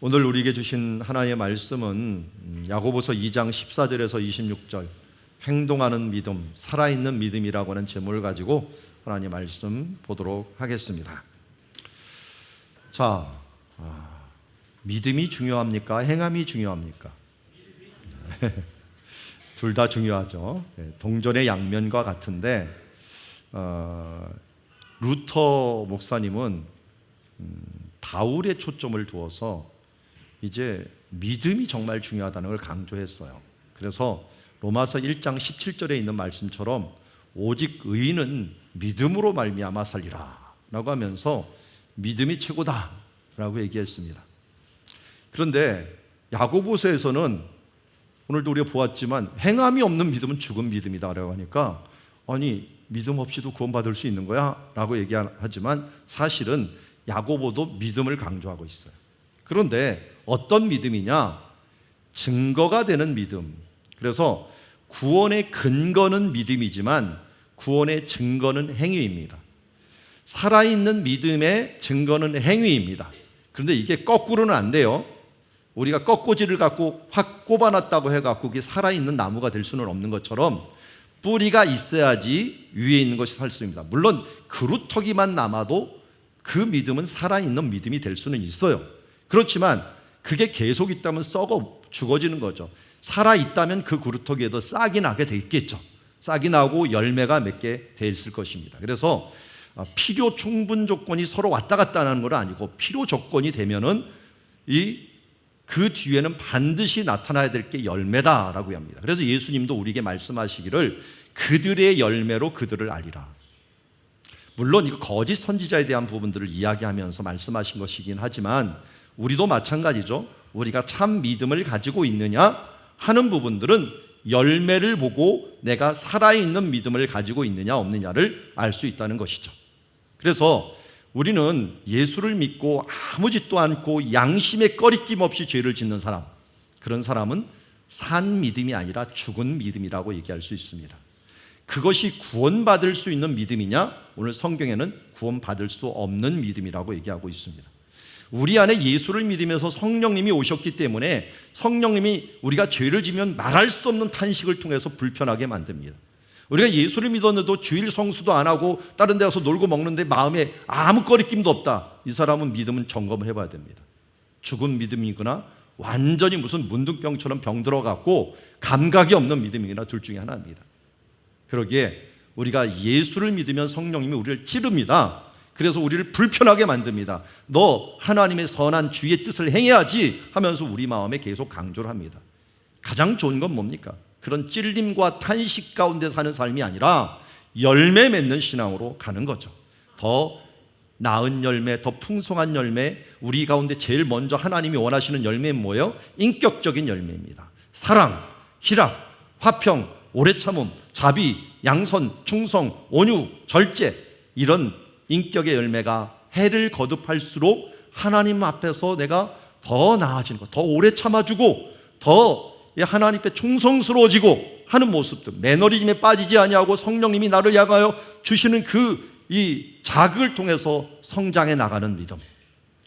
오늘 우리에게 주신 하나님의 말씀은 야고보서 2장 14절에서 26절 행동하는 믿음, 살아있는 믿음이라고 하는 제목을 가지고 하나님의 말씀 보도록 하겠습니다. 자, 믿음이 중요합니까? 행함이 중요합니까? 둘 다 중요하죠. 동전의 양면과 같은데 루터 목사님은 바울의 초점을 두어서 이제 믿음이 정말 중요하다는 걸 강조했어요. 그래서 로마서 1장 17절에 있는 말씀처럼 오직 의인은 믿음으로 말미암아 살리라 라고 하면서 믿음이 최고다 라고 얘기했습니다. 그런데 야고보서에서는 오늘도 우리가 보았지만 행함이 없는 믿음은 죽은 믿음이다 라고 하니까 아니 믿음 없이도 구원받을 수 있는 거야? 라고 얘기하지만 사실은 야고보도 믿음을 강조하고 있어요. 그런데 어떤 믿음이냐? 증거가 되는 믿음. 그래서 구원의 근거는 믿음이지만 구원의 증거는 행위입니다. 살아있는 믿음의 증거는 행위입니다. 그런데 이게 거꾸로는 안 돼요. 우리가 꺾꽂이를 갖고 확 꼽아놨다고 해갖고 그게 살아있는 나무가 될 수는 없는 것처럼 뿌리가 있어야지 위에 있는 것이 살 수 있습니다. 물론 그루터기만 남아도 그 믿음은 살아있는 믿음이 될 수는 있어요. 그렇지만 그게 계속 있다면 썩어 죽어지는 거죠. 살아있다면 그 그루터기에도 싹이 나게 돼 있겠죠. 싹이 나고 열매가 맺게 돼 있을 것입니다. 그래서 필요 충분 조건이 서로 왔다 갔다 하는 건 아니고 필요 조건이 되면은 그 뒤에는 반드시 나타나야 될 게 열매다라고 합니다. 그래서 예수님도 우리에게 말씀하시기를 그들의 열매로 그들을 알리라. 물론 이거 거짓 선지자에 대한 부분들을 이야기하면서 말씀하신 것이긴 하지만 우리도 마찬가지죠. 우리가 참 믿음을 가지고 있느냐 하는 부분들은 열매를 보고 내가 살아있는 믿음을 가지고 있느냐 없느냐를 알 수 있다는 것이죠. 그래서 우리는 예수를 믿고 아무 짓도 않고 양심에 꺼리낌 없이 죄를 짓는 사람, 그런 사람은 산 믿음이 아니라 죽은 믿음이라고 얘기할 수 있습니다. 그것이 구원받을 수 있는 믿음이냐? 오늘 성경에는 구원받을 수 없는 믿음이라고 얘기하고 있습니다. 우리 안에 예수를 믿으면서 성령님이 오셨기 때문에 성령님이 우리가 죄를 지면 말할 수 없는 탄식을 통해서 불편하게 만듭니다. 우리가 예수를 믿었는데도 주일 성수도 안 하고 다른 데 가서 놀고 먹는데 마음에 아무 꺼리낌도 없다. 이 사람은 믿음은 점검을 해봐야 됩니다. 죽은 믿음이거나 완전히 무슨 문둥병처럼 병들어갖고 감각이 없는 믿음이거나 둘 중에 하나입니다. 그러기에 우리가 예수를 믿으면 성령님이 우리를 찌릅니다. 그래서 우리를 불편하게 만듭니다. 너 하나님의 선한 주의 뜻을 행해야지 하면서 우리 마음에 계속 강조를 합니다. 가장 좋은 건 뭡니까? 그런 찔림과 탄식 가운데 사는 삶이 아니라 열매 맺는 신앙으로 가는 거죠. 더 나은 열매, 더 풍성한 열매, 우리 가운데 제일 먼저 하나님이 원하시는 열매는 뭐예요? 인격적인 열매입니다. 사랑, 희락, 화평, 오래 참음, 자비, 양선, 충성, 온유, 절제, 이런 인격의 열매가 해를 거듭할수록 하나님 앞에서 내가 더 나아지는 것, 더 오래 참아주고 더 하나님 앞에 충성스러워지고 하는 모습들, 매너리즘에 빠지지 아니하고 성령님이 나를 향하여 주시는 이 자극을 통해서 성장해 나가는 믿음,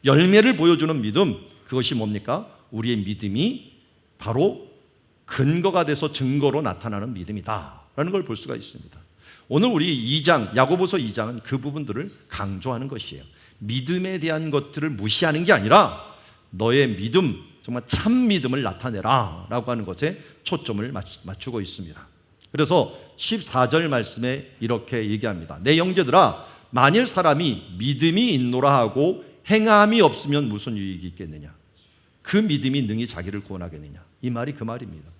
열매를 보여주는 믿음, 그것이 뭡니까? 우리의 믿음이 바로 근거가 돼서 증거로 나타나는 믿음이다 라는 걸 볼 수가 있습니다. 오늘 우리 2장, 야고보서 2장은 그 부분들을 강조하는 것이에요. 믿음에 대한 것들을 무시하는 게 아니라 너의 믿음, 정말 참 믿음을 나타내라 라고 하는 것에 초점을 맞추고 있습니다. 그래서 14절 말씀에 이렇게 얘기합니다. 내 형제들아, 만일 사람이 믿음이 있노라 하고 행함이 없으면 무슨 유익이 있겠느냐? 그 믿음이 능히 자기를 구원하겠느냐? 이 말이 그 말입니다.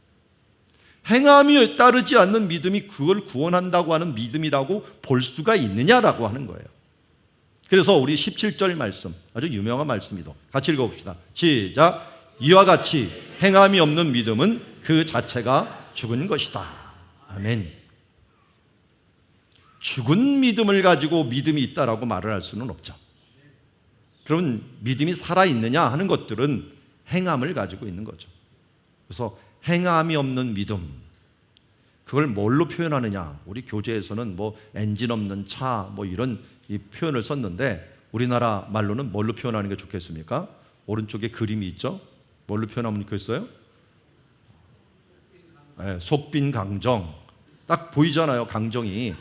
행함이 따르지 않는 믿음이 그걸 구원한다고 하는 믿음이라고 볼 수가 있느냐라고 하는 거예요. 그래서 우리 17절 말씀, 아주 유명한 말씀이다. 같이 읽어봅시다. 시작. 이와 같이 행함이 없는 믿음은 그 자체가 죽은 것이다. 아멘. 죽은 믿음을 가지고 믿음이 있다라고 말을 할 수는 없죠. 그러면 믿음이 살아있느냐 하는 것들은 행함을 가지고 있는 거죠. 그래서 행함이 없는 믿음, 그걸 뭘로 표현하느냐? 우리 교재에서는 뭐 엔진 없는 차 뭐 이런 이 표현을 썼는데 우리나라 말로는 뭘로 표현하는 게 좋겠습니까? 오른쪽에 그림이 있죠. 뭘로 표현하면 좋겠어요? 네, 속빈 강정. 딱 보이잖아요, 강정이.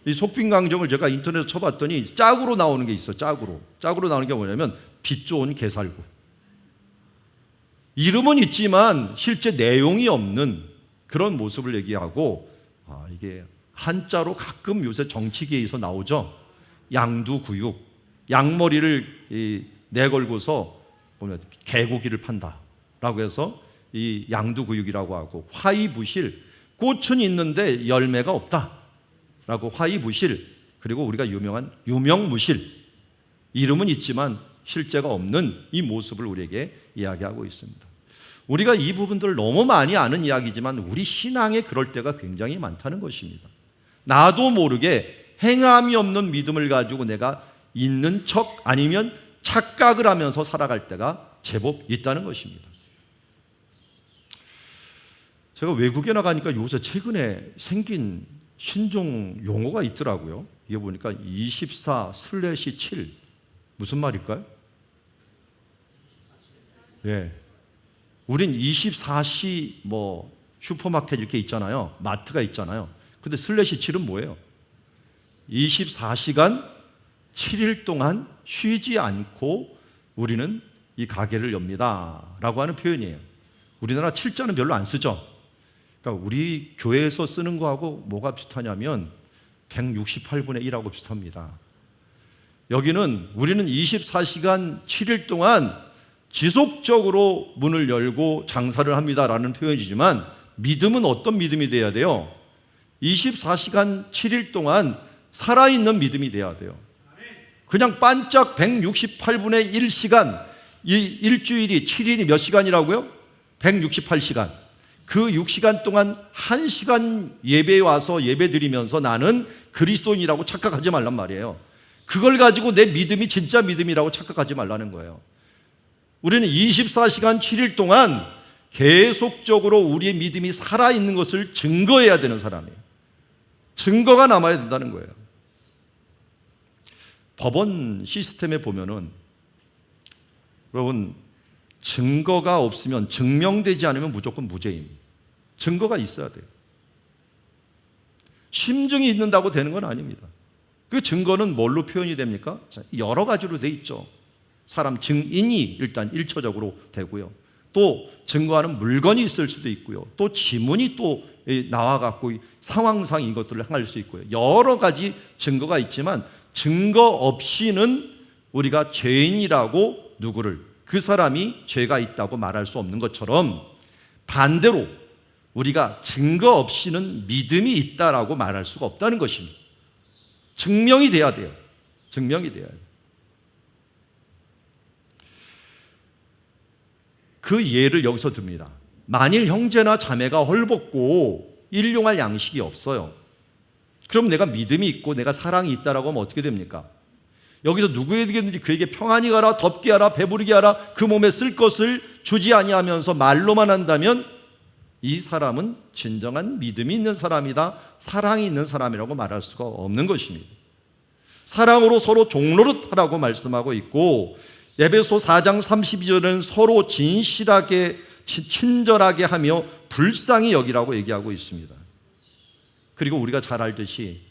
이 속빈 강정을 제가 인터넷에 쳐봤더니 짝으로 나오는 게 있어요. 짝으로 나오는 게 뭐냐면 빛 좋은 게살구. 이름은 있지만 실제 내용이 없는 그런 모습을 얘기하고, 이게 한자로 가끔 요새 정치계에서 나오죠. 양두구육. 양머리를 내걸고서 보면 개고기를 판다라고 해서 이 양두구육이라고 하고, 화이부실. 꽃은 있는데 열매가 없다라고 화이부실. 그리고 우리가 유명한 유명무실. 이름은 있지만 실제가 없는 이 모습을 우리에게 이야기하고 있습니다. 우리가 이 부분들을 너무 많이 아는 이야기지만 우리 신앙에 그럴 때가 굉장히 많다는 것입니다. 나도 모르게 행함이 없는 믿음을 가지고 내가 있는 척 아니면 착각을 하면서 살아갈 때가 제법 있다는 것입니다. 제가 외국에 나가니까 요새 최근에 생긴 신종 용어가 있더라고요. 이게 보니까 24/7 무슨 말일까요? 예. 우린 24시 슈퍼마켓 이렇게 있잖아요. 마트가 있잖아요. 근데 /7은 뭐예요? 24시간 7일 동안 쉬지 않고 우리는 이 가게를 엽니다 라고 하는 표현이에요. 우리나라 7자는 별로 안 쓰죠. 그러니까 우리 교회에서 쓰는 거하고 뭐가 비슷하냐면 168분의 1하고 비슷합니다. 여기는 우리는 24시간 7일 동안 지속적으로 문을 열고 장사를 합니다라는 표현이지만, 믿음은 어떤 믿음이 돼야 돼요? 24시간 7일 동안 살아있는 믿음이 돼야 돼요. 그냥 반짝 168분의 1시간, 일주일이 7일이 몇 시간이라고요? 168시간. 그 6시간 동안 1시간 예배에 와서 예배 드리면서 나는 그리스도인이라고 착각하지 말란 말이에요. 그걸 가지고 내 믿음이 진짜 믿음이라고 착각하지 말라는 거예요. 우리는 24시간 7일 동안 계속적으로 우리의 믿음이 살아있는 것을 증거해야 되는 사람이에요. 증거가 남아야 된다는 거예요. 법원 시스템에 보면은 여러분, 증거가 없으면, 증명되지 않으면 무조건 무죄입니다. 증거가 있어야 돼요. 심증이 있는다고 되는 건 아닙니다. 그 증거는 뭘로 표현이 됩니까? 여러 가지로 돼 있죠. 사람 증인이 일단 1차적으로 되고요. 또 증거하는 물건이 있을 수도 있고요. 또 지문이 또 나와갖고 상황상 이것들을 행할 수 있고요. 여러 가지 증거가 있지만 증거 없이는 우리가 죄인이라고 그 사람이 죄가 있다고 말할 수 없는 것처럼, 반대로 우리가 증거 없이는 믿음이 있다라고 말할 수가 없다는 것입니다. 증명이 돼야 돼요. 증명이 돼야 돼요. 그 예를 여기서 듭니다. 만일 형제나 자매가 헐벗고 일용할 양식이 없어요. 그럼 내가 믿음이 있고 내가 사랑이 있다라고 하면 어떻게 됩니까? 여기서 누구에게든지 그에게 평안히 가라, 덥게 하라, 배부르게 하라, 그 몸에 쓸 것을 주지 아니하면서 말로만 한다면 이 사람은 진정한 믿음이 있는 사람이다, 사랑이 있는 사람이라고 말할 수가 없는 것입니다. 사랑으로 서로 종노릇하라고 말씀하고 있고, 에베소 4장 32절에는 서로 진실하게 친절하게 하며 불쌍히 여기라고 얘기하고 있습니다. 그리고 우리가 잘 알듯이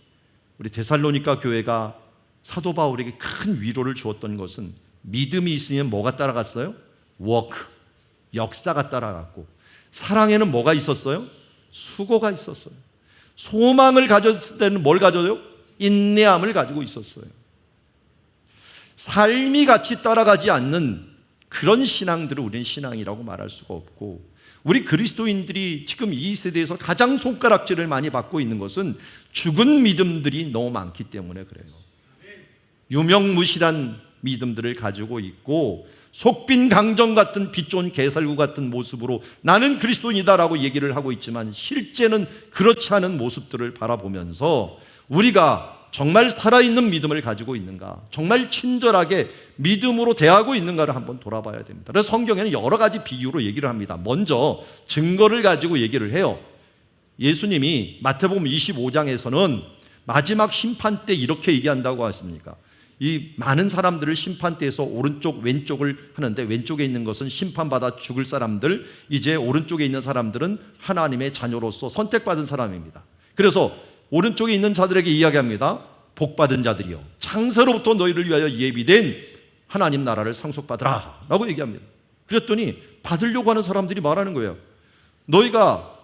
우리 데살로니가 교회가 사도 바울에게 큰 위로를 주었던 것은, 믿음이 있으면 뭐가 따라갔어요? 워크, 역사가 따라갔고, 사랑에는 뭐가 있었어요? 수고가 있었어요. 소망을 가졌을 때는 뭘 가져요? 인내함을 가지고 있었어요. 삶이 같이 따라가지 않는 그런 신앙들을 우리는 신앙이라고 말할 수가 없고, 우리 그리스도인들이 지금 이 세대에서 가장 손가락질을 많이 받고 있는 것은 죽은 믿음들이 너무 많기 때문에 그래요. 유명무실한 믿음들을 가지고 있고, 속빈 강정 같은 빛 좋은 게살구 같은 모습으로 나는 그리스도인이다라고 얘기를 하고 있지만, 실제는 그렇지 않은 모습들을 바라보면서 우리가 정말 살아있는 믿음을 가지고 있는가, 정말 친절하게 믿음으로 대하고 있는가를 한번 돌아봐야 됩니다. 그래서 성경에는 여러 가지 비유로 얘기를 합니다. 먼저 증거를 가지고 얘기를 해요. 예수님이 마태복음 25장에서는 마지막 심판 때 이렇게 얘기한다고 하십니까? 이 많은 사람들을 심판대에서 오른쪽 왼쪽을 하는데, 왼쪽에 있는 것은 심판받아 죽을 사람들, 이제 오른쪽에 있는 사람들은 하나님의 자녀로서 선택받은 사람입니다. 그래서 오른쪽에 있는 자들에게 이야기합니다. 복받은 자들이요, 창세로부터 너희를 위하여 예비된 하나님 나라를 상속받으라 라고 얘기합니다. 그랬더니 받으려고 하는 사람들이 말하는 거예요.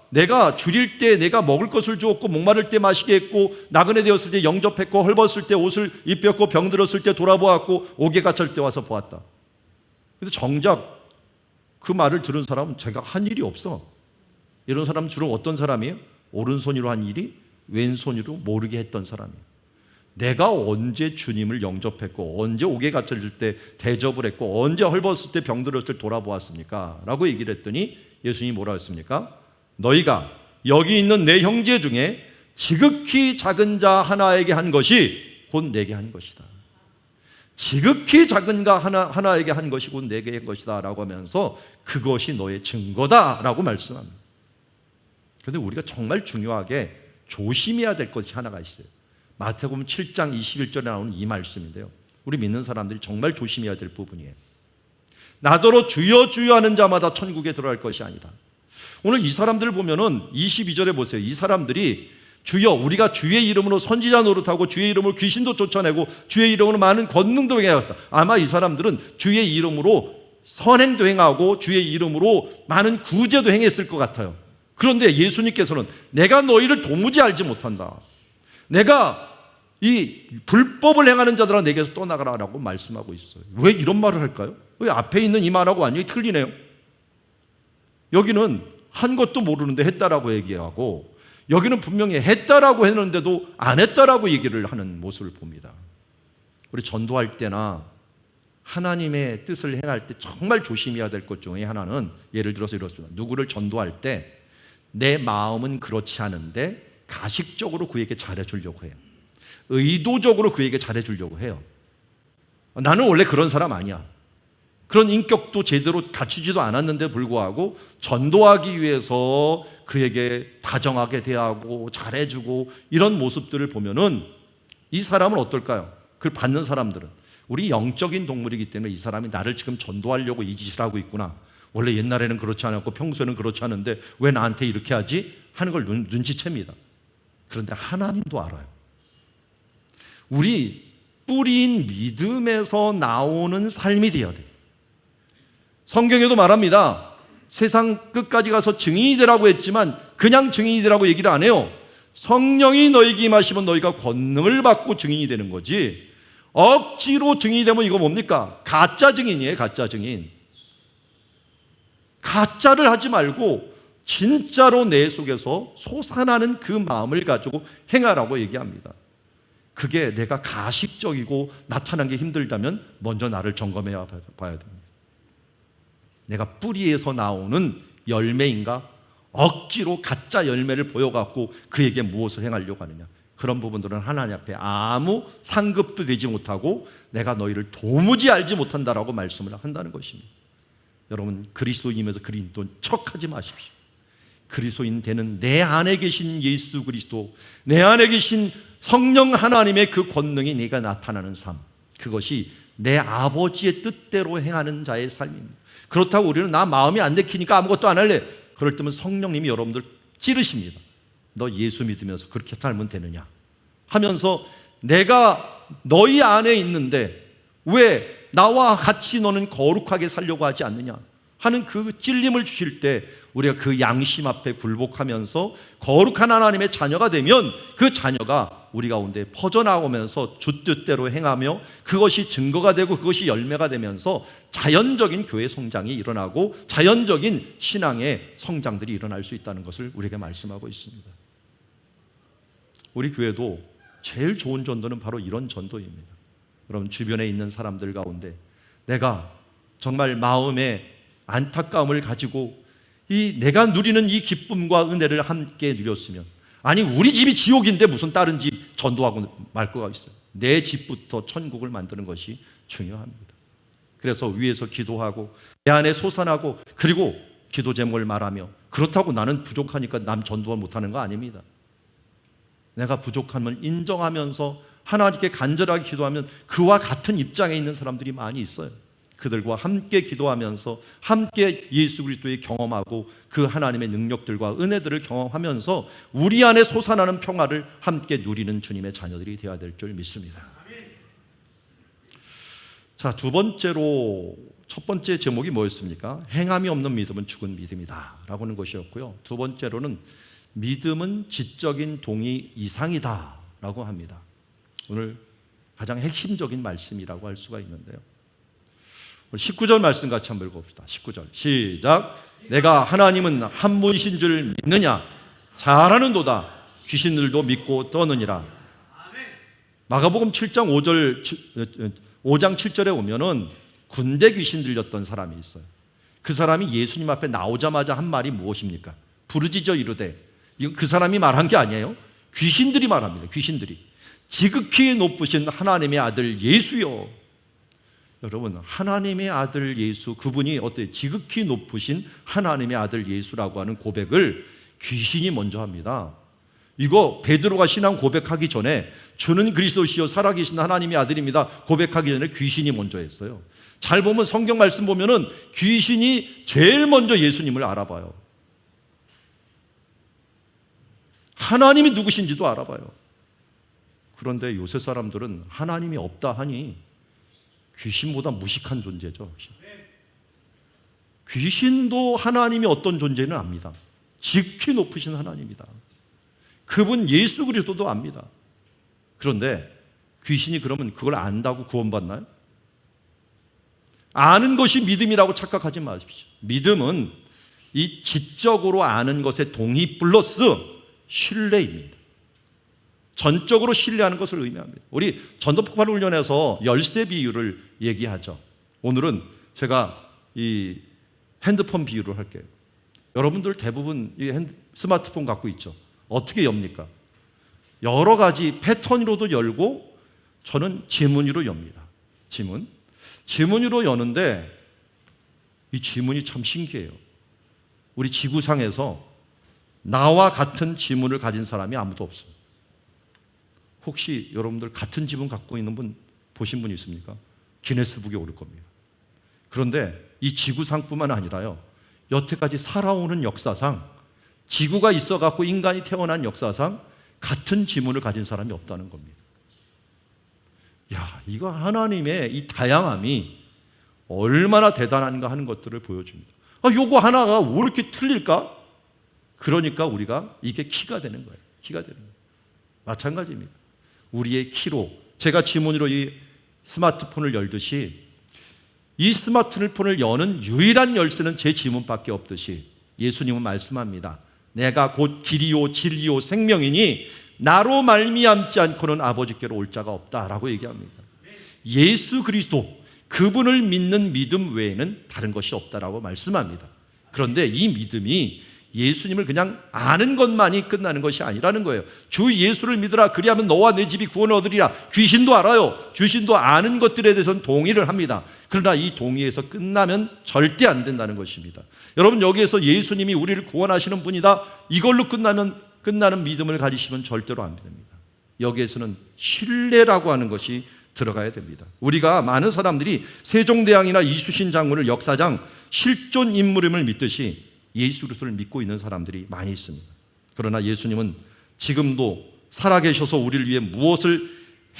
내가 줄일 때 내가 먹을 것을 주었고, 목마를 때 마시게 했고, 나그네 되었을 때 영접했고, 헐벗을 때 옷을 입혔고, 병들었을 때 돌아보았고, 옥에 갇힐 때 와서 보았다. 그래서 정작 그 말을 들은 사람은 제가 한 일이 없어. 이런 사람은 주로 어떤 사람이에요? 오른손으로 한 일이 왼손으로 모르게 했던 사람이에요. 내가 언제 주님을 영접했고, 언제 옥에 갇힐 때 대접을 했고, 언제 헐벗을 때 병들었을 때 돌아보았습니까? 라고 얘기를 했더니 예수님이 뭐라 했습니까? 너희가 여기 있는 내 형제 중에 지극히 작은 자 하나에게 한 것이 곧 내게 한 것이다. 지극히 작은 자 하나에게 한 것이 곧 내게 한 것이다 라고 하면서 그것이 너의 증거다 라고 말씀합니다. 그런데 우리가 정말 중요하게 조심해야 될 것이 하나가 있어요. 마태복음 7장 21절에 나오는 이 말씀인데요, 우리 믿는 사람들이 정말 조심해야 될 부분이에요. 나더러 주여 주여 하는 자마다 천국에 들어갈 것이 아니다. 오늘 이 사람들을 보면은 22절에 보세요. 이 사람들이 주여, 우리가 주의 이름으로 선지자 노릇하고 주의 이름으로 귀신도 쫓아내고 주의 이름으로 많은 권능도 행하였다. 아마 이 사람들은 주의 이름으로 선행도 행하고 주의 이름으로 많은 구제도 행했을 것 같아요. 그런데 예수님께서는 내가 너희를 도무지 알지 못한다. 내가 이 불법을 행하는 자들아 내게서 떠나가라 라고 말씀하고 있어요. 왜 이런 말을 할까요? 왜 앞에 있는 이 말하고 완전히 틀리네요. 여기는 한 것도 모르는데 했다라고 얘기하고, 여기는 분명히 했다라고 했는데도 안 했다라고 얘기를 하는 모습을 봅니다. 우리 전도할 때나 하나님의 뜻을 행할 때 정말 조심해야 될 것 중에 하나는, 예를 들어서 이렇습니다. 누구를 전도할 때 내 마음은 그렇지 않은데 가식적으로 그에게 잘해주려고 해요. 의도적으로 그에게 잘해주려고 해요. 나는 원래 그런 사람 아니야. 그런 인격도 제대로 갖추지도 않았는데 불구하고 전도하기 위해서 그에게 다정하게 대하고 잘해주고 이런 모습들을 보면은 이 사람은 어떨까요? 그걸 받는 사람들은, 우리 영적인 동물이기 때문에 이 사람이 나를 지금 전도하려고 이 짓을 하고 있구나, 원래 옛날에는 그렇지 않았고 평소에는 그렇지 않은데 왜 나한테 이렇게 하지? 하는 걸 눈치챕니다. 그런데 하나님도 알아요. 우리 뿌리인 믿음에서 나오는 삶이 되어야 돼요. 성경에도 말합니다. 세상 끝까지 가서 증인이 되라고 했지만 그냥 증인이 되라고 얘기를 안 해요. 성령이 너희에게 임하시면 너희가 권능을 받고 증인이 되는 거지, 억지로 증인이 되면 이거 뭡니까? 가짜 증인이에요. 가짜 증인. 가짜를 하지 말고 진짜로 내 속에서 솟아나는 그 마음을 가지고 행하라고 얘기합니다. 그게 내가 가식적이고 나타나는 게 힘들다면 먼저 나를 점검해 봐야 됩니다. 내가 뿌리에서 나오는 열매인가, 억지로 가짜 열매를 보여갖고 그에게 무엇을 행하려고 하느냐, 그런 부분들은 하나님 앞에 아무 상급도 되지 못하고 내가 너희를 도무지 알지 못한다라고 말씀을 한다는 것입니다. 여러분, 그리스도인임에서 그리스도인 척하지 마십시오. 그리스도인 되는 내 안에 계신 예수 그리스도, 내 안에 계신 성령 하나님의 그 권능이 내가 나타나는 삶, 그것이 내 아버지의 뜻대로 행하는 자의 삶입니다. 그렇다고 우리는 나 마음이 안 내키니까 아무것도 안 할래, 그럴 때면 성령님이 여러분들 찌르십니다. 너 예수 믿으면서 그렇게 살면 되느냐 하면서, 내가 너희 안에 있는데 왜 나와 같이 너는 거룩하게 살려고 하지 않느냐 하는 그 찔림을 주실 때 우리가 그 양심 앞에 굴복하면서 거룩한 하나님의 자녀가 되면 그 자녀가 우리 가운데 퍼져나오면서 주 뜻대로 행하며 그것이 증거가 되고 그것이 열매가 되면서 자연적인 교회 성장이 일어나고 자연적인 신앙의 성장들이 일어날 수 있다는 것을 우리에게 말씀하고 있습니다. 우리 교회도 제일 좋은 전도는 바로 이런 전도입니다. 여러분, 주변에 있는 사람들 가운데 내가 정말 마음에 안타까움을 가지고 내가 누리는 이 기쁨과 은혜를 함께 누렸으면, 아니 우리 집이 지옥인데 무슨 다른 집 전도하고 말 거가 있어요. 내 집부터 천국을 만드는 것이 중요합니다. 그래서 위에서 기도하고 내 안에 솟아나고, 그리고 기도 제목을 말하며, 그렇다고 나는 부족하니까 남 전도 못하는 거 아닙니다. 내가 부족함을 인정하면서 하나님께 간절하게 기도하면 그와 같은 입장에 있는 사람들이 많이 있어요. 그들과 함께 기도하면서 함께 예수 그리스도의 경험하고 그 하나님의 능력들과 은혜들을 경험하면서 우리 안에 솟아나는 평화를 함께 누리는 주님의 자녀들이 되어야 될 줄 믿습니다. 자, 두 번째로, 첫 번째 제목이 뭐였습니까? 행함이 없는 믿음은 죽은 믿음이다 라고 하는 것이었고요. 두 번째로는 믿음은 지적인 동의 이상이다 라고 합니다. 오늘 가장 핵심적인 말씀이라고 할 수가 있는데요. 19절 말씀 같이 한번 읽어봅시다. 19절 시작. 내가 하나님은 한 분이신 줄 믿느냐? 잘하는도다. 귀신들도 믿고 떠느니라. 마가복음 7장 5장 7절에 오면은 군대 귀신 들렸던 사람이 있어요. 그 사람이 예수님 앞에 나오자마자 한 말이 무엇입니까? 부르짖어 이르되. 이건 그 사람이 말한 게 아니에요. 귀신들이 말합니다. 귀신들이. 지극히 높으신 하나님의 아들 예수여. 여러분, 하나님의 아들 예수, 그분이 어때요? 지극히 높으신 하나님의 아들 예수라고 하는 고백을 귀신이 먼저 합니다. 이거 베드로가 신앙 고백하기 전에 주는 그리스도시요 살아계신 하나님의 아들입니다 고백하기 전에 귀신이 먼저 했어요. 잘 보면 성경 말씀 보면은 귀신이 제일 먼저 예수님을 알아봐요. 하나님이 누구신지도 알아봐요. 그런데 요새 사람들은 하나님이 없다 하니 귀신보다 무식한 존재죠. 귀신도 하나님이 어떤 존재는 압니다. 지극히 높으신 하나님이다. 그분 예수 그리스도도 압니다. 그런데 귀신이 그러면 그걸 안다고 구원받나요? 아는 것이 믿음이라고 착각하지 마십시오. 믿음은 이 지적으로 아는 것의 동의 플러스 신뢰입니다. 전적으로 신뢰하는 것을 의미합니다. 우리 전도폭발 훈련에서 열쇠 비유를 얘기하죠. 오늘은 제가 이 핸드폰 비유를 할게요. 여러분들 대부분 이 스마트폰 갖고 있죠. 어떻게 엽니까? 여러 가지 패턴으로도 열고 저는 지문으로 엽니다. 지문으로 여는데 이 지문이 참 신기해요. 우리 지구상에서 나와 같은 지문을 가진 사람이 아무도 없습니다. 혹시 여러분들 같은 지문 갖고 있는 분 보신 분 있습니까? 기네스북에 오를 겁니다. 그런데 이 지구상뿐만 아니라요, 여태까지 살아오는 역사상, 지구가 있어갖고 인간이 태어난 역사상 같은 지문을 가진 사람이 없다는 겁니다. 야, 이거 하나님의 이 다양함이 얼마나 대단한가 하는 것들을 보여줍니다. 요거 하나가 왜 이렇게 틀릴까? 그러니까 우리가 이게 키가 되는 거예요. 키가 되는 거예요. 마찬가지입니다. 우리의 키로, 제가 지문으로 이 스마트폰을 열듯이 이 스마트폰을 여는 유일한 열쇠는 제 지문밖에 없듯이 예수님은 말씀합니다. 내가 곧 길이요 진리요 생명이니 나로 말미암지 않고는 아버지께로 올 자가 없다라고 얘기합니다. 예수 그리스도, 그분을 믿는 믿음 외에는 다른 것이 없다라고 말씀합니다. 그런데 이 믿음이 예수님을 그냥 아는 것만이 끝나는 것이 아니라는 거예요. 주 예수를 믿으라, 그리하면 너와 내 집이 구원을 얻으리라. 귀신도 알아요. 귀신도 아는 것들에 대해서는 동의를 합니다. 그러나 이 동의에서 끝나면 절대 안 된다는 것입니다. 여러분, 여기에서 예수님이 우리를 구원하시는 분이다, 이걸로 끝나는 믿음을 가지시면 절대로 안 됩니다. 여기에서는 신뢰라고 하는 것이 들어가야 됩니다. 우리가 많은 사람들이 세종대왕이나 이순신 장군을 역사상 실존 인물임을 믿듯이 예수 그리스도를 믿고 있는 사람들이 많이 있습니다. 그러나 예수님은 지금도 살아계셔서 우리를 위해 무엇을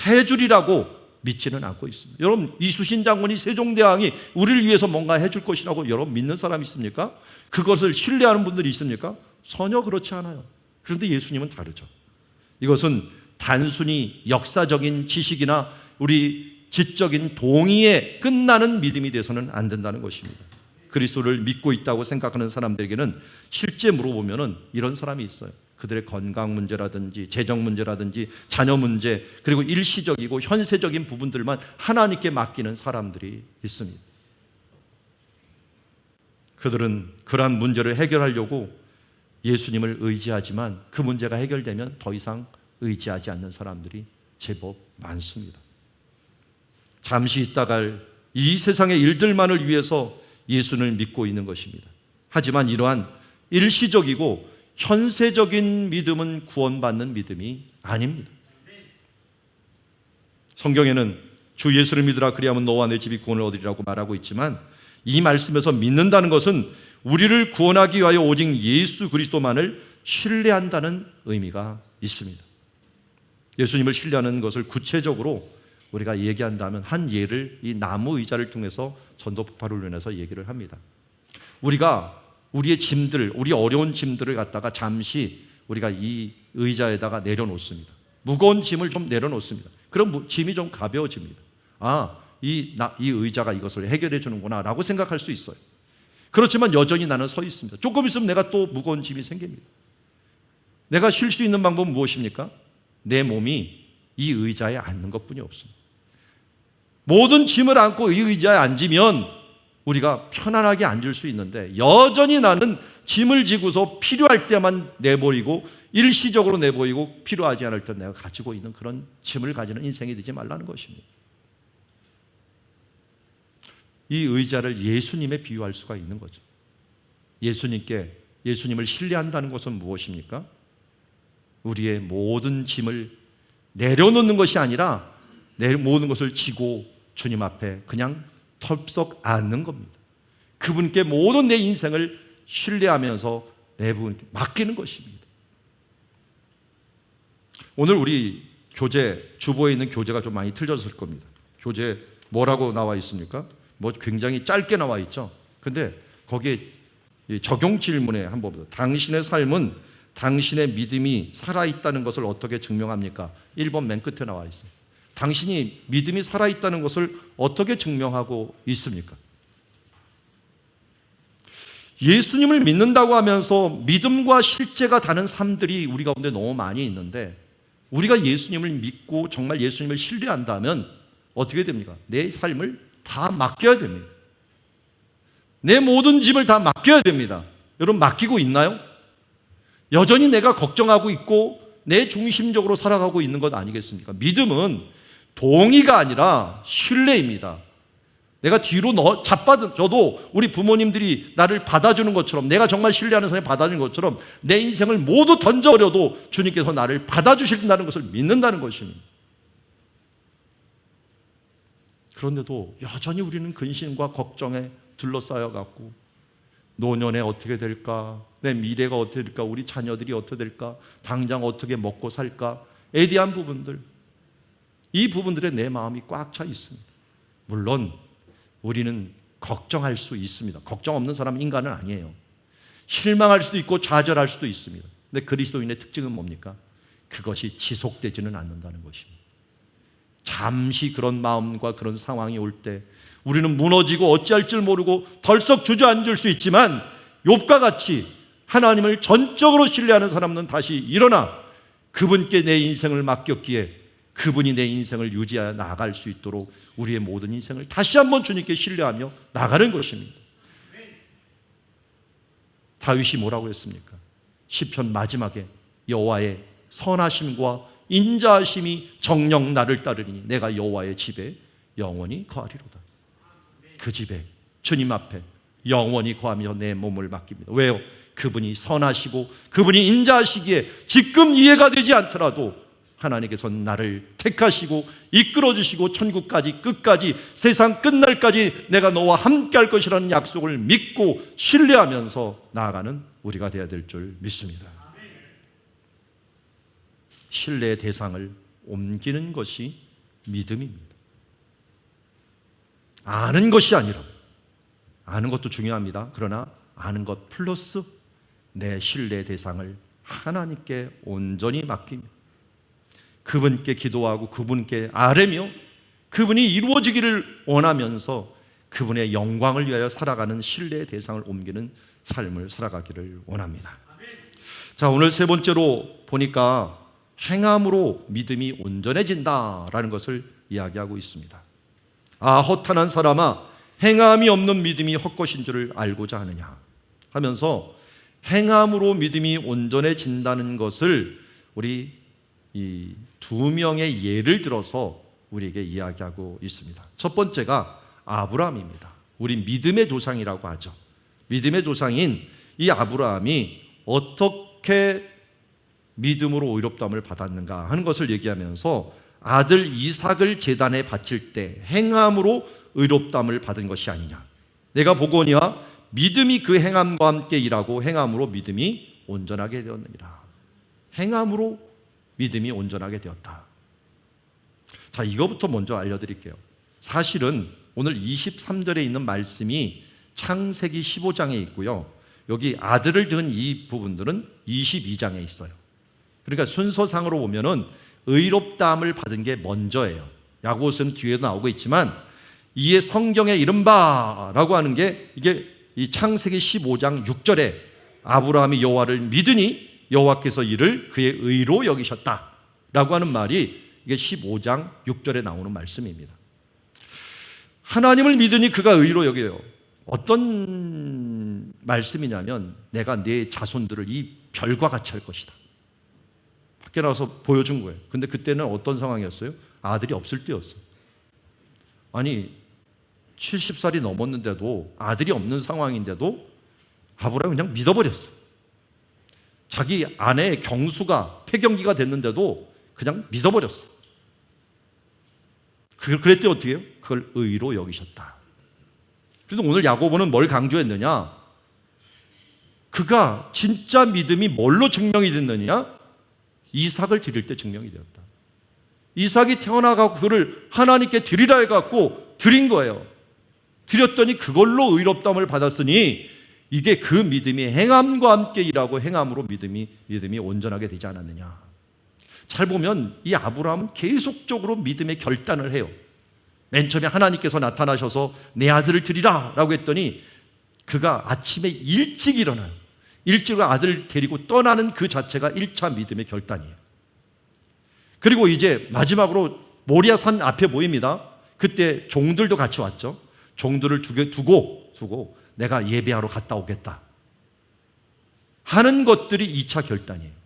해주리라고 믿지는 않고 있습니다. 여러분, 이순신 장군이, 세종대왕이 우리를 위해서 뭔가 해줄 것이라고 여러분 믿는 사람이 있습니까? 그것을 신뢰하는 분들이 있습니까? 전혀 그렇지 않아요. 그런데 예수님은 다르죠. 이것은 단순히 역사적인 지식이나 우리 지적인 동의에 끝나는 믿음이 돼서는 안 된다는 것입니다. 그리스도를 믿고 있다고 생각하는 사람들에게는 실제 물어보면은 이런 사람이 있어요. 그들의 건강 문제라든지 재정 문제라든지 자녀 문제, 그리고 일시적이고 현세적인 부분들만 하나님께 맡기는 사람들이 있습니다. 그들은 그러한 문제를 해결하려고 예수님을 의지하지만 그 문제가 해결되면 더 이상 의지하지 않는 사람들이 제법 많습니다. 잠시 있다갈 이 세상의 일들만을 위해서 예수를 믿고 있는 것입니다. 하지만 이러한 일시적이고 현세적인 믿음은 구원받는 믿음이 아닙니다. 성경에는 주 예수를 믿으라 그리하면 너와 내 집이 구원을 얻으리라고 말하고 있지만, 이 말씀에서 믿는다는 것은 우리를 구원하기 위하여 오직 예수 그리스도만을 신뢰한다는 의미가 있습니다. 예수님을 신뢰하는 것을 구체적으로 우리가 얘기한다면 한 예를 이 나무 의자를 통해서 전도 폭발을 인해서 얘기를 합니다. 우리가 우리의 짐들, 우리 어려운 짐들을 갖다가 잠시 우리가 이 의자에다가 내려놓습니다. 무거운 짐을 좀 내려놓습니다. 그럼 짐이 좀 가벼워집니다. 이 의자가 이것을 해결해 주는구나 라고 생각할 수 있어요. 그렇지만 여전히 나는 서 있습니다. 조금 있으면 내가 또 무거운 짐이 생깁니다. 내가 쉴 수 있는 방법은 무엇입니까? 내 몸이 이 의자에 앉는 것뿐이 없습니다. 모든 짐을 안고 이 의자에 앉으면 우리가 편안하게 앉을 수 있는데, 여전히 나는 짐을 지고서 필요할 때만 내버리고 일시적으로 내버리고 필요하지 않을 때 내가 가지고 있는 그런 짐을 가지는 인생이 되지 말라는 것입니다. 이 의자를 예수님에 비유할 수가 있는 거죠. 예수님을 신뢰한다는 것은 무엇입니까? 우리의 모든 짐을 내려놓는 것이 아니라 모든 것을 지고 주님 앞에 그냥 털썩 앉는 겁니다. 그분께 모든 내 인생을 신뢰하면서 내 분께 맡기는 것입니다. 오늘 우리 교재, 주보에 있는 교재가 좀 많이 틀렸을 겁니다. 교재 뭐라고 나와 있습니까? 굉장히 짧게 나와 있죠. 근데 거기에 적용 질문에 한번 보세요. 당신의 삶은 당신의 믿음이 살아있다는 것을 어떻게 증명합니까? 1번 맨 끝에 나와 있어요. 당신이 믿음이 살아있다는 것을 어떻게 증명하고 있습니까? 예수님을 믿는다고 하면서 믿음과 실제가 다른 삶들이 우리 가운데 너무 많이 있는데, 우리가 예수님을 믿고 정말 예수님을 신뢰한다면 어떻게 됩니까? 내 삶을 다 맡겨야 됩니다. 내 모든 짐을 다 맡겨야 됩니다. 여러분, 맡기고 있나요? 여전히 내가 걱정하고 있고 내 중심적으로 살아가고 있는 것 아니겠습니까? 믿음은 동의가 아니라 신뢰입니다. 내가 뒤로 자빠져도 우리 부모님들이 나를 받아주는 것처럼, 내가 정말 신뢰하는 사람이 받아주는 것처럼 내 인생을 모두 던져버려도 주님께서 나를 받아주신다는 것을 믿는다는 것입니다. 그런데도 여전히 우리는 근심과 걱정에 둘러싸여갖고, 노년에 어떻게 될까, 내 미래가 어떻게 될까, 우리 자녀들이 어떻게 될까, 당장 어떻게 먹고 살까에 대한 부분들, 이 부분들에 내 마음이 꽉 차 있습니다. 물론 우리는 걱정할 수 있습니다. 걱정 없는 사람은 인간은 아니에요. 실망할 수도 있고 좌절할 수도 있습니다. 근데 그리스도인의 특징은 뭡니까? 그것이 지속되지는 않는다는 것입니다. 잠시 그런 마음과 그런 상황이 올 때 우리는 무너지고 어찌할 줄 모르고 덜썩 주저앉을 수 있지만, 욥과 같이 하나님을 전적으로 신뢰하는 사람은 다시 일어나 그분께 내 인생을 맡겼기에 그분이 내 인생을 유지하여 나아갈 수 있도록 우리의 모든 인생을 다시 한번 주님께 신뢰하며 나가는 것입니다. 다윗이 뭐라고 했습니까? 시편 마지막에 여호와의 선하심과 인자하심이 정녕 나를 따르니 내가 여호와의 집에 영원히 거하리로다. 그 집에, 주님 앞에 영원히 거하며 내 몸을 맡깁니다. 왜요? 그분이 선하시고 그분이 인자하시기에 지금 이해가 되지 않더라도 하나님께서는 나를 택하시고 이끌어주시고 천국까지, 끝까지, 세상 끝날까지 내가 너와 함께 할 것이라는 약속을 믿고 신뢰하면서 나아가는 우리가 되어야 될 줄 믿습니다. 신뢰의 대상을 옮기는 것이 믿음입니다. 아는 것이 아니라, 아는 것도 중요합니다. 그러나 아는 것 플러스 내 신뢰의 대상을 하나님께 온전히 맡깁니다. 그분께 기도하고 그분께 아뢰며 그분이 이루어지기를 원하면서 그분의 영광을 위하여 살아가는 신뢰의 대상을 옮기는 삶을 살아가기를 원합니다. 자, 오늘 세 번째로 보니까 행함으로 믿음이 온전해진다라는 것을 이야기하고 있습니다. 허탄한 사람아, 행함이 없는 믿음이 헛것인 줄을 알고자 하느냐 하면서 행함으로 믿음이 온전해진다는 것을 우리 이 두 명의 예를 들어서 우리에게 이야기하고 있습니다. 첫 번째가 아브라함입니다. 우리 믿음의 조상이라고 하죠. 믿음의 조상인 이 아브라함이 어떻게 믿음으로 의롭다함을 받았는가 하는 것을 얘기하면서 아들 이삭을 제단에 바칠 때 행함으로 의롭다함을 받은 것이 아니냐. 내가 보거니와 믿음이 그 행함과 함께 일하고 행함으로 믿음이 온전하게 되었느니라. 행함으로 믿음이 온전하게 되었다. 자, 이거부터 먼저 알려드릴게요. 사실은 오늘 23절에 있는 말씀이 창세기 15장에 있고요, 여기 아들을 둔 이 부분들은 22장에 있어요. 그러니까 순서상으로 보면은 의롭다함을 받은 게 먼저예요. 야고보서는 뒤에도 나오고 있지만 이에 성경에 이른바라고 하는 게 이게 이 창세기 15장 6절에 아브라함이 여호와를 믿으니 여호와께서 이를 그의 의로 여기셨다라고 하는 말이 이게 15장 6절에 나오는 말씀입니다. 하나님을 믿으니 그가 의로 여겨요. 어떤 말씀이냐면 내가 내 자손들을 이 별과 같이 할 것이다. 밖에 나와서 보여준 거예요. 근데 그때는 어떤 상황이었어요? 아들이 없을 때였어요. 아니 70살이 넘었는데도 아들이 없는 상황인데도 아브라함이 그냥 믿어버렸어요. 자기 아내의 경수가 폐경기가 됐는데도 그냥 믿어버렸어요. 그랬더니 어떻게 해요? 그걸 의로 여기셨다. 그래서 오늘 야고보는 뭘 강조했느냐? 그가 진짜 믿음이 뭘로 증명이 됐느냐? 이삭을 드릴 때 증명이 되었다. 이삭이 태어나가고 그를 하나님께 드리라 해갖고 드린 거예요. 드렸더니 그걸로 의롭다함을 받았으니 이게 그 믿음이 행함과 함께 일하고 행함으로 믿음이 온전하게 되지 않았느냐. 잘 보면 이 아브라함은 계속적으로 믿음의 결단을 해요. 맨 처음에 하나님께서 나타나셔서 내 아들을 드리라 라고 했더니 그가 아침에 일찍 일어나요. 일찍 아들을 데리고 떠나는 그 자체가 1차 믿음의 결단이에요. 그리고 이제 마지막으로 모리아산 앞에 보입니다. 그때 종들도 같이 왔죠. 종들을 두고 내가 예배하러 갔다 오겠다 하는 것들이 2차 결단이에요.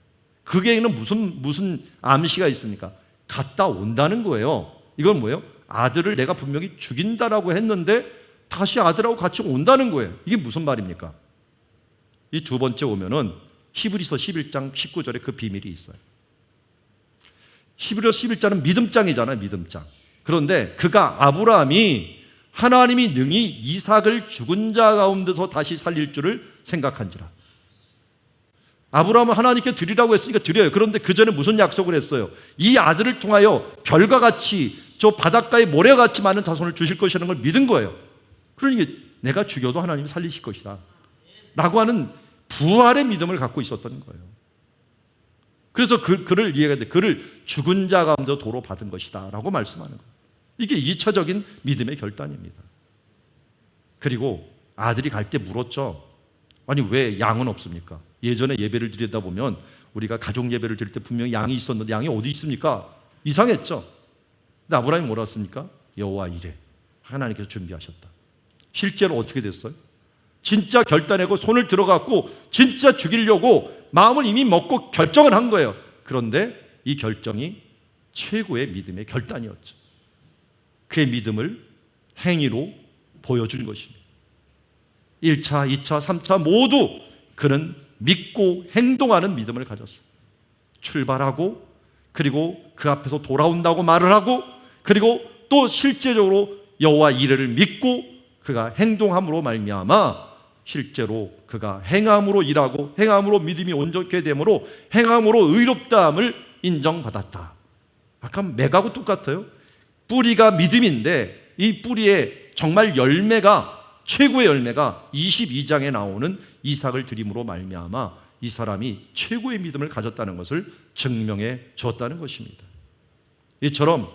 그게는 무슨 암시가 있습니까? 갔다 온다는 거예요. 이건 뭐예요? 아들을 내가 분명히 죽인다라고 했는데 다시 아들하고 같이 온다는 거예요. 이게 무슨 말입니까? 이 두 번째 오면은 히브리서 11장 19절에 그 비밀이 있어요. 히브리서 11장은 믿음장이잖아요. 믿음장. 그런데 그가 아브라함이 하나님이 능히 이삭을 죽은 자 가운데서 다시 살릴 줄을 생각한지라. 아브라함은 하나님께 드리라고 했으니까 드려요. 그런데 그 전에 무슨 약속을 했어요? 이 아들을 통하여 별과 같이 저 바닷가의 모래와 같이 많은 자손을 주실 것이라는 걸 믿은 거예요. 그러니까 내가 죽여도 하나님이 살리실 것이다 라고 하는 부활의 믿음을 갖고 있었던 거예요. 그래서 그를 이해가 돼. 그를 죽은 자 가운데 도로 받은 것이다 라고 말씀하는 거예요. 이게 2차적인 믿음의 결단입니다. 그리고 아들이 갈 때 물었죠. 아니 왜 양은 없습니까? 예전에 예배를 드리다 보면 우리가 가족 예배를 드릴 때 분명히 양이 있었는데 양이 어디 있습니까? 이상했죠. 근데 아브라함이 뭐라 했습니까? 여호와 이레, 하나님께서 준비하셨다. 실제로 어떻게 됐어요? 진짜 결단하고 손을 들어갖고 진짜 죽이려고 마음을 이미 먹고 결정을 한 거예요. 그런데 이 결정이 최고의 믿음의 결단이었죠. 그의 믿음을 행위로 보여준 것입니다. 1차, 2차, 3차 모두 그는 믿고 행동하는 믿음을 가졌어요. 출발하고 그리고 그 앞에서 돌아온다고 말을 하고 그리고 또 실제적으로 여호와 이레를 믿고 그가 행동함으로 말미암아 실제로 그가 행함으로 일하고 행함으로 믿음이 온전케 되므로 행함으로 의롭다함을 인정받았다. 아까 맥하고 똑같아요. 뿌리가 믿음인데 이 뿌리에 정말 열매가 최고의 열매가 22장에 나오는 이삭을 드림으로 말미암아 이 사람이 최고의 믿음을 가졌다는 것을 증명해 주었다는 것입니다. 이처럼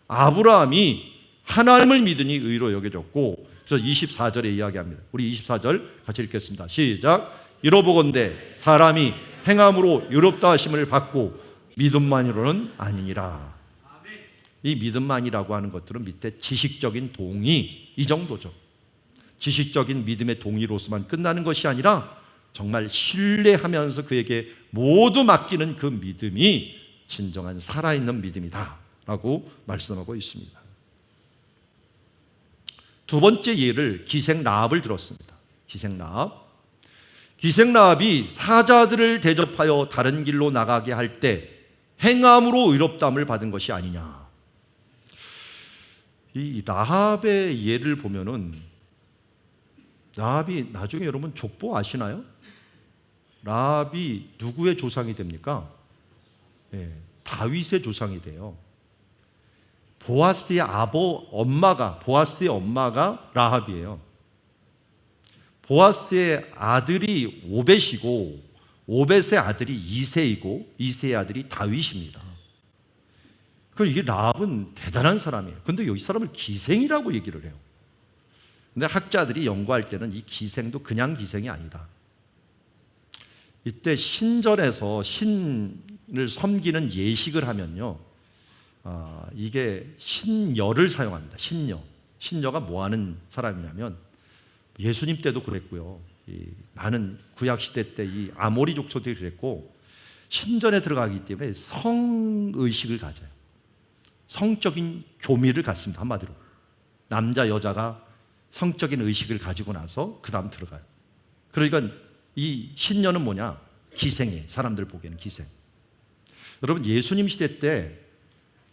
아브라함이 하나님을 믿으니 의로 여겨졌고 그래서 24절에 이야기합니다. 우리 24절 같이 읽겠습니다. 시작. 이러보건대 사람이 행함으로 의롭다 하심을 받고 믿음만으로는 아니니라. 이 믿음만이라고 하는 것들은 밑에 지식적인 동의 이 정도죠. 지식적인 믿음의 동의로서만 끝나는 것이 아니라 정말 신뢰하면서 그에게 모두 맡기는 그 믿음이 진정한 살아있는 믿음이다 라고 말씀하고 있습니다. 두 번째 예를 기생라합을 들었습니다. 기생라합이 사자들을 대접하여 다른 길로 나가게 할 때 행함으로 의롭다함을 받은 것이 아니냐. 이 라합의 예를 보면은 라합이 나중에 여러분 족보 아시나요? 라합이 누구의 조상이 됩니까? 예, 다윗의 조상이 돼요. 보아스의 보아스의 엄마가 라합이에요. 보아스의 아들이 오벳이고 오벳의 아들이 이새이고 이새의 아들이 다윗입니다. 그럼 이게 라합은 대단한 사람이에요. 근데 여기 사람을 기생이라고 얘기를 해요. 근데 학자들이 연구할 때는 이 기생도 그냥 기생이 아니다. 이때 신전에서 신을 섬기는 예식을 하면요, 이게 신녀를 사용합니다. 신녀가 뭐 하는 사람이냐면 예수님 때도 그랬고요. 많은 구약 시대 때 이 아모리 족속들이 그랬고 신전에 들어가기 때문에 성의식을 가져요. 성적인 교미를 갖습니다. 한마디로 남자 여자가 성적인 의식을 가지고 나서 그 다음 들어가요. 그러니까 이 신녀는 뭐냐? 기생이에요. 사람들 보기에는 기생. 여러분 예수님 시대 때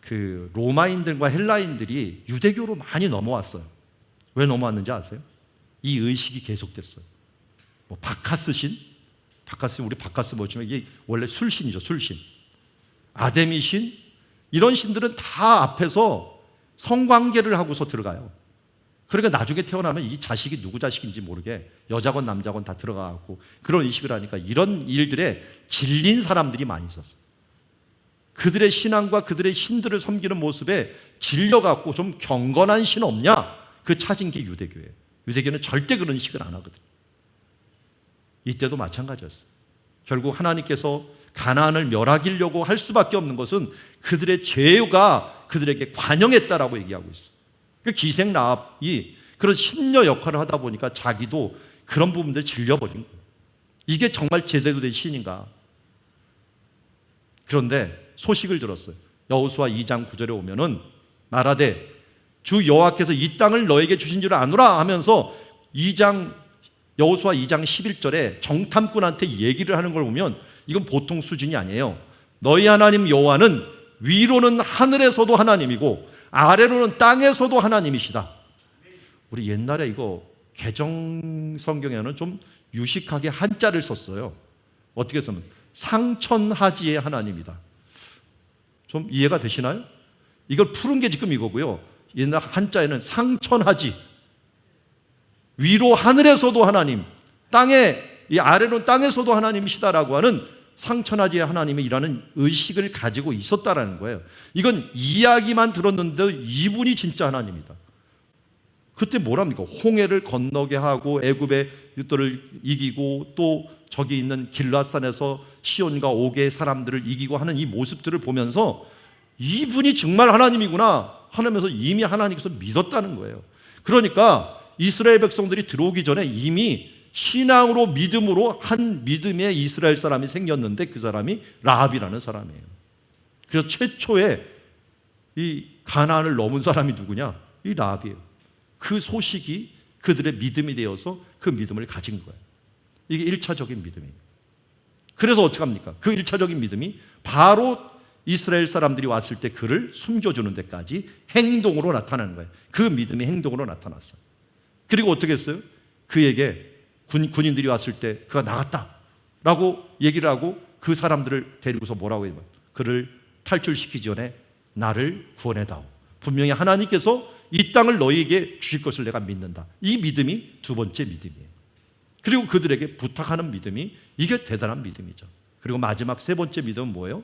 그 로마인들과 헬라인들이 유대교로 많이 넘어왔어요. 왜 넘어왔는지 아세요? 이 의식이 계속됐어요. 뭐 바카스 신, 우리 바카스 보시면 이게 원래 술신이죠, 술신. 아데미 신, 이런 신들은 다 앞에서 성관계를 하고서 들어가요. 그러니까 나중에 태어나면 이 자식이 누구 자식인지 모르게 여자건 남자건 다 들어가고 그런 의식을 하니까 이런 일들에 질린 사람들이 많이 있었어요. 그들의 신앙과 그들의 신들을 섬기는 모습에 질려갖고 좀 경건한 신 없냐? 그 찾은 게 유대교예요. 유대교는 절대 그런 식을 안 하거든요. 이때도 마찬가지였어요. 결국 하나님께서 가나안을 멸하기려고 할 수밖에 없는 것은 그들의 죄가 그들에게 관영했다라고 얘기하고 있어요. 그 기생 라합이 그런 신녀 역할을 하다 보니까 자기도 그런 부분들을 질려버린 거예요. 이게 정말 제대로 된 신인가? 그런데 소식을 들었어요. 여호수아 2장 9절에 오면은 말하되 주 여호와께서 이 땅을 너에게 주신 줄 아노라 하면서 여호수아 2장 11절에 정탐꾼한테 얘기를 하는 걸 보면 이건 보통 수준이 아니에요. 너희 하나님 여호와는 위로는 하늘에서도 하나님이고 아래로는 땅에서도 하나님이시다. 우리 옛날에 이거 개정 성경에는 좀 유식하게 한자를 썼어요. 어떻게 쓰면 상천하지의 하나님이다. 좀 이해가 되시나요? 이걸 푸른 게 지금 이거고요. 옛날 한자에는 상천하지, 위로 하늘에서도 하나님, 땅에 이 아래로는 땅에서도 하나님이시다라고 하는 상천하지의 하나님이라는 의식을 가지고 있었다라는 거예요. 이건 이야기만 들었는데 이분이 진짜 하나님이다. 그때 뭐랍니까? 홍해를 건너게 하고 애굽의 유도를 이기고 또 저기 있는 길라산에서 시온과 옥의 사람들을 이기고 하는 이 모습들을 보면서 이분이 정말 하나님이구나 하면서 이미 하나님께서 믿었다는 거예요. 그러니까 이스라엘 백성들이 들어오기 전에 이미 신앙으로 믿음으로 한 믿음의 이스라엘 사람이 생겼는데 그 사람이 라합이라는 사람이에요. 그래서 최초에 이 가나안을 넘은 사람이 누구냐? 이 라합이에요. 그 소식이 그들의 믿음이 되어서 그 믿음을 가진 거예요. 이게 1차적인 믿음이에요. 그래서 어떻게 합니까? 그 1차적인 믿음이 바로 이스라엘 사람들이 왔을 때 그를 숨겨주는 데까지 행동으로 나타나는 거예요. 그 믿음이 행동으로 나타났어요. 그리고 어떻게 했어요? 그에게 군인들이 왔을 때 그가 나갔다라고 얘기를 하고 그 사람들을 데리고서 뭐라고 해요? 그를 탈출시키기 전에 나를 구원해다오. 분명히 하나님께서 이 땅을 너희에게 주실 것을 내가 믿는다. 이 믿음이 두 번째 믿음이에요. 그리고 그들에게 부탁하는 믿음이 이게 대단한 믿음이죠. 그리고 마지막 세 번째 믿음은 뭐예요?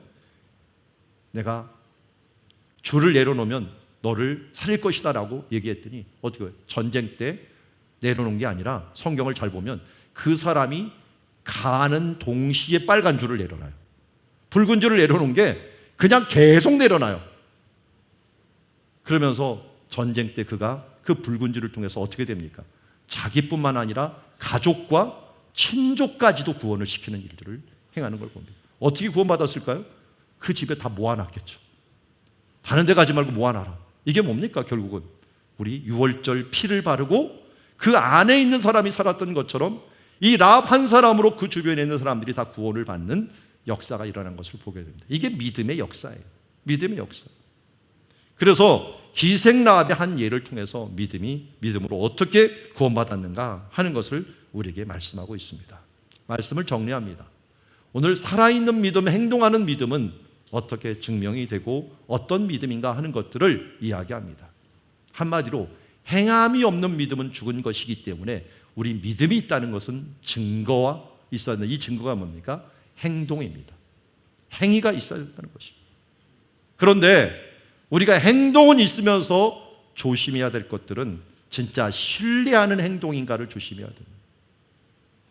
내가 줄을 내려놓으면 너를 살릴 것이다 라고 얘기했더니 어떻게 해요? 전쟁 때 내려놓은 게 아니라 성경을 잘 보면 그 사람이 가는 동시에 빨간 줄을 내려놔요. 붉은 줄을 내려놓은 게 그냥 계속 내려놔요. 그러면서 전쟁 때 그가 그 붉은 줄을 통해서 어떻게 됩니까? 자기뿐만 아니라 가족과 친족까지도 구원을 시키는 일들을 행하는 걸 봅니다. 어떻게 구원받았을까요? 그 집에 다 모아놨겠죠. 다른 데 가지 말고 모아놔라. 이게 뭡니까? 결국은 우리 유월절 피를 바르고 그 안에 있는 사람이 살았던 것처럼 이 라합 한 사람으로 그 주변에 있는 사람들이 다 구원을 받는 역사가 일어난 것을 보게 됩니다. 이게 믿음의 역사예요. 믿음의 역사. 그래서 기생라합의 한 예를 통해서 믿음으로 어떻게 구원받았는가 하는 것을 우리에게 말씀하고 있습니다. 말씀을 정리합니다. 오늘 살아있는 믿음, 행동하는 믿음은 어떻게 증명이 되고 어떤 믿음인가 하는 것들을 이야기합니다. 한마디로 행함이 없는 믿음은 죽은 것이기 때문에 우리 믿음이 있다는 것은 증거와 있어야 한다. 이 증거가 뭡니까? 행동입니다. 행위가 있어야 된다는 것입니다. 그런데 우리가 행동은 있으면서 조심해야 될 것들은 진짜 신뢰하는 행동인가를 조심해야 됩니다.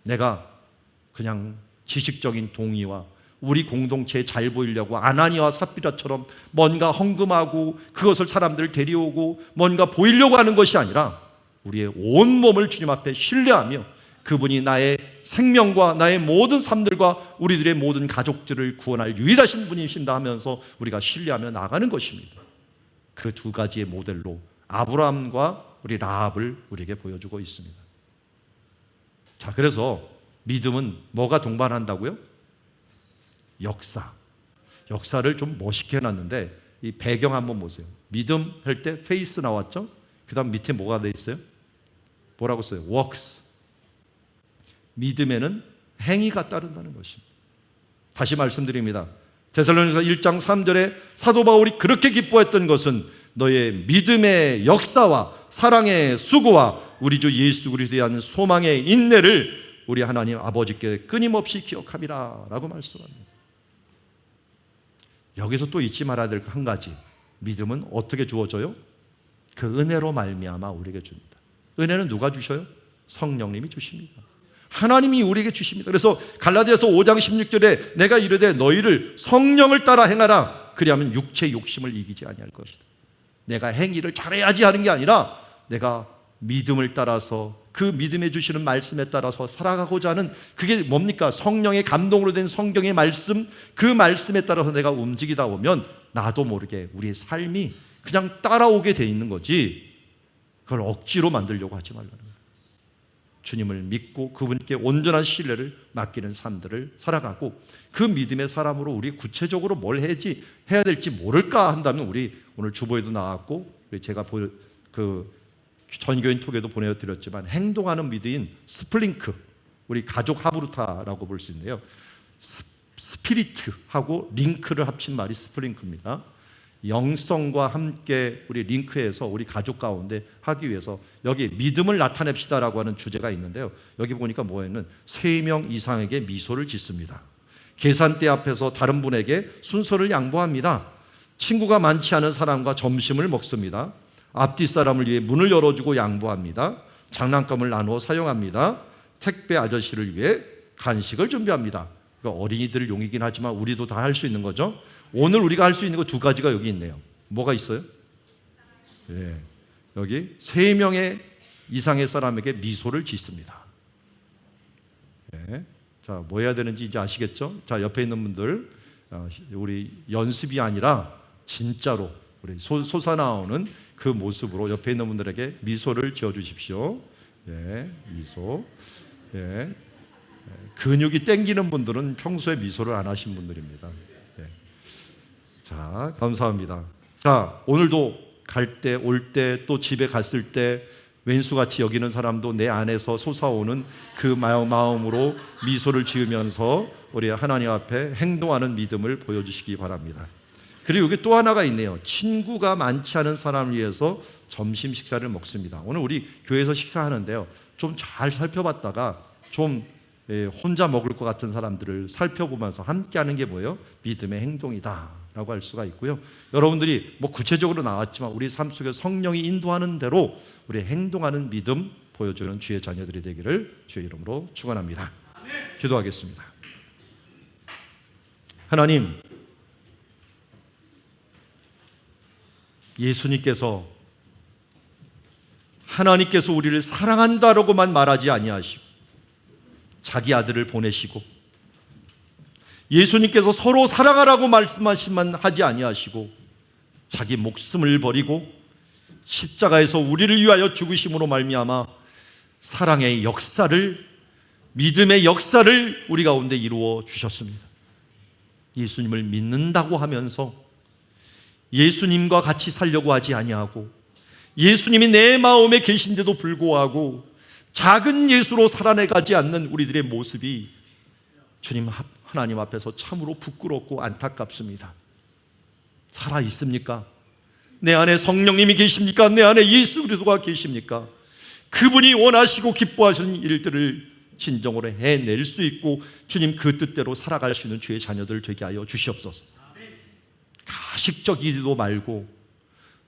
내가 그냥 지식적인 동의와 우리 공동체에 잘 보이려고 아나니아와 삽비라처럼 뭔가 헌금하고 그것을 사람들을 데려오고 뭔가 보이려고 하는 것이 아니라 우리의 온몸을 주님 앞에 신뢰하며 그분이 나의 생명과 나의 모든 삶들과 우리들의 모든 가족들을 구원할 유일하신 분이신다 하면서 우리가 신뢰하며 나가는 것입니다. 그 두 가지의 모델로 아브라함과 우리 라합을 우리에게 보여주고 있습니다. 자, 그래서 믿음은 뭐가 동반한다고요? 역사를 좀 멋있게 해놨는데 이 배경 한번 보세요. 믿음 할 때 페이스 나왔죠? 그 다음 밑에 뭐가 돼 있어요? 뭐라고 써요? works. 믿음에는 행위가 따른다는 것입니다. 다시 말씀드립니다. 데살로니가서 1장 3절에 사도 바울이 그렇게 기뻐했던 것은 너의 믿음의 역사와 사랑의 수고와 우리 주 예수 그리스도에 대한 소망의 인내를 우리 하나님 아버지께 끊임없이 기억함이라 라고 말씀합니다. 여기서 또 잊지 말아야 될 한 가지, 믿음은 어떻게 주어져요? 그 은혜로 말미암아 우리에게 줍니다. 은혜는 누가 주셔요? 성령님이 주십니다. 하나님이 우리에게 주십니다. 그래서 갈라디아서 5장 16절에 내가 이르되 너희를 성령을 따라 행하라 그리하면 육체의 욕심을 이기지 아니할 것이다. 내가 행위를 잘해야지 하는 게 아니라 내가 믿음을 따라서 그 믿음에 주시는 말씀에 따라서 살아가고자 하는 그게 뭡니까? 성령의 감동으로 된 성경의 말씀, 그 말씀에 따라서 내가 움직이다 보면 나도 모르게 우리의 삶이 그냥 따라오게 돼 있는 거지 그걸 억지로 만들려고 하지 말라는 거예요. 주님을 믿고 그분께 온전한 신뢰를 맡기는 삶들을 살아가고 그 믿음의 사람으로 우리 구체적으로 뭘 해야 될지 모를까 한다면 우리 오늘 주보에도 나왔고 제가 그 전교인 톡에도 보내드렸지만 행동하는 믿음인 스플링크, 우리 가족 하브루타라고 볼 수 있는데요. 스피리트하고 링크를 합친 말이 스플링크입니다. 영성과 함께 우리 링크해서 우리 가족 가운데 하기 위해서 여기 믿음을 나타냅시다라고 하는 주제가 있는데요. 여기 보니까 뭐였냐면 3명 이상에게 미소를 짓습니다. 계산대 앞에서 다른 분에게 순서를 양보합니다. 친구가 많지 않은 사람과 점심을 먹습니다. 앞뒤 사람을 위해 문을 열어주고 양보합니다. 장난감을 나누어 사용합니다. 택배 아저씨를 위해 간식을 준비합니다. 그러니까 어린이들 용이긴 하지만 우리도 다 할 수 있는 거죠. 오늘 우리가 할 수 있는 거 2가지가 여기 있네요. 뭐가 있어요? 네, 여기 3명의 이상의 사람에게 미소를 짓습니다. 네. 자, 뭐 해야 되는지 이제 아시겠죠? 자, 옆에 있는 분들 우리 연습이 아니라 진짜로 우리 솟아나오는 그 모습으로 옆에 있는 분들에게 미소를 지어주십시오. 예, 미소. 예. 근육이 땡기는 분들은 평소에 미소를 안 하신 분들입니다. 예. 자, 감사합니다. 자, 오늘도 갈 때, 올 때, 또 집에 갔을 때 왼수같이 여기는 사람도 내 안에서 솟아오는 그 마음으로 미소를 지으면서 우리 하나님 앞에 행동하는 믿음을 보여주시기 바랍니다. 그리고 여기 또 하나가 있네요. 친구가 많지 않은 사람을 위해서 점심 식사를 먹습니다. 오늘 우리 교회에서 식사하는데요. 좀 잘 살펴봤다가 좀 혼자 먹을 것 같은 사람들을 살펴보면서 함께 하는 게 뭐예요? 믿음의 행동이다 라고 할 수가 있고요. 여러분들이 뭐 구체적으로 나왔지만 우리 삶 속에 성령이 인도하는 대로 우리 행동하는 믿음 보여주는 주의 자녀들이 되기를 주의 이름으로 축원합니다. 기도하겠습니다. 하나님, 예수님께서 하나님께서 우리를 사랑한다라고만 말하지 아니하시고 자기 아들을 보내시고 예수님께서 서로 사랑하라고 말씀하시만 하지 아니하시고 자기 목숨을 버리고 십자가에서 우리를 위하여 죽으심으로 말미암아 사랑의 역사를, 믿음의 역사를 우리 가운데 이루어 주셨습니다. 예수님을 믿는다고 하면서 예수님과 같이 살려고 하지 아니하고 예수님이 내 마음에 계신데도 불구하고 작은 예수로 살아내가지 않는 우리들의 모습이 주님 하나님 앞에서 참으로 부끄럽고 안타깝습니다. 살아 있습니까? 내 안에 성령님이 계십니까? 내 안에 예수 그리스도가 계십니까? 그분이 원하시고 기뻐하시는 일들을 진정으로 해낼 수 있고 주님 그 뜻대로 살아갈 수 있는 주의 자녀들 되게 하여 주시옵소서. 가식적이지도 말고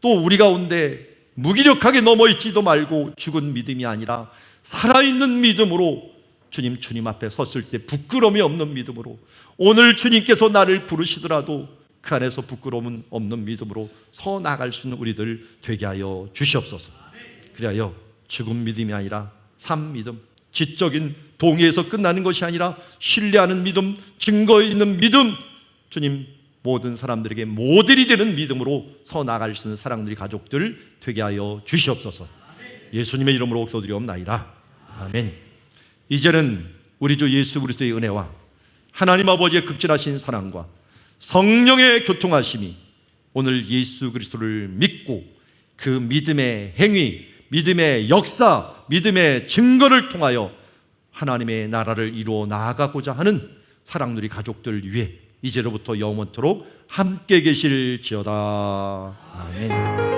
또 우리 가운데 무기력하게 넘어있지도 말고 죽은 믿음이 아니라 살아있는 믿음으로 주님 앞에 섰을 때 부끄러움이 없는 믿음으로 오늘 주님께서 나를 부르시더라도 그 안에서 부끄러움은 없는 믿음으로 서 나갈 수 있는 우리들 되게 하여 주시옵소서. 그리하여 죽은 믿음이 아니라 산 믿음, 지적인 동의에서 끝나는 것이 아니라 신뢰하는 믿음, 증거 있는 믿음, 주님 모든 사람들에게 모델이 되는 믿음으로 서 나갈 수 있는 사랑들이 가족들 되게 하여 주시옵소서. 예수님의 이름으로 기도드리옵나이다. 아멘. 이제는 우리 주 예수 그리스도의 은혜와 하나님 아버지의 극진하신 사랑과 성령의 교통하심이 오늘 예수 그리스도를 믿고 그 믿음의 행위, 믿음의 역사, 믿음의 증거를 통하여 하나님의 나라를 이루어 나아가고자 하는 사랑누리 가족들 위해 이제로부터 영원토록 함께 계실지어다. 아멘.